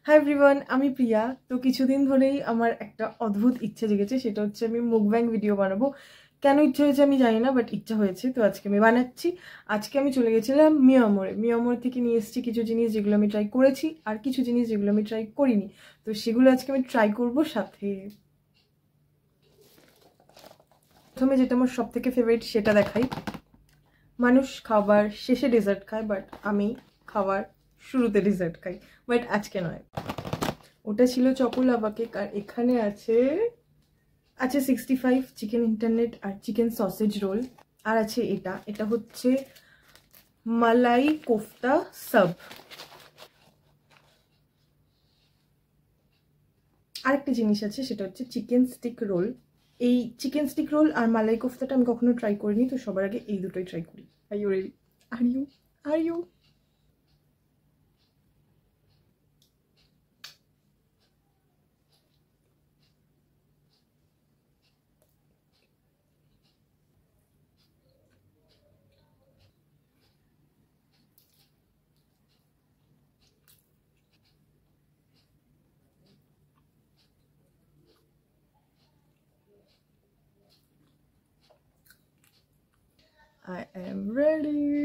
Hi everyone, আমি প্রিয়া। তো কিছুদিন ধরেই আমার একটা অদ্ভুত ইচ্ছে জেগেছে, সেটা হচ্ছে আমি মুকব্যাং ভিডিও বানাবো। কেন ইচ্ছে হয়েছে আমি জানি না, বাট ইচ্ছা হয়েছে, তো আজকে আমি বানাচ্ছি। আজকে আমি চলে গেছিলাম মিয়ামোরে থেকে নিয়ে এসেছি কিছু জিনিস যেগুলো আমি ট্রাই করেছি, আর কিছু জিনিস যেগুলো আমি ট্রাই করিনি। তো সেগুলো আজকে আমি ট্রাই করবো। সাথে প্রথমে যেটা আমার সব থেকে ফেভারিট সেটা দেখাই। মানুষ খাবার শেষে ডেজার্ট খায়, বাট আমি খাবার শুরুতে ডেজার্ট খাই, বাট আজকে নয়। ওটা ছিল চকোলাভা কেক, আর এখানে আছে 65 চিকেন ইন্টারনেট আর চিকেন সসেজ রোল। আর আছে এটা হচ্ছে মালাই কোফতা সাব। আরেকটা জিনিস আছে, সেটা হচ্ছে চিকেন স্টিক রোল। এই চিকেন স্টিক রোল আর মালাই কোফতাটা আমি কখনো ট্রাই করিনি, তো সবার আগে এই দুটোই ট্রাই করি। Are you ready? Are you? I am ready.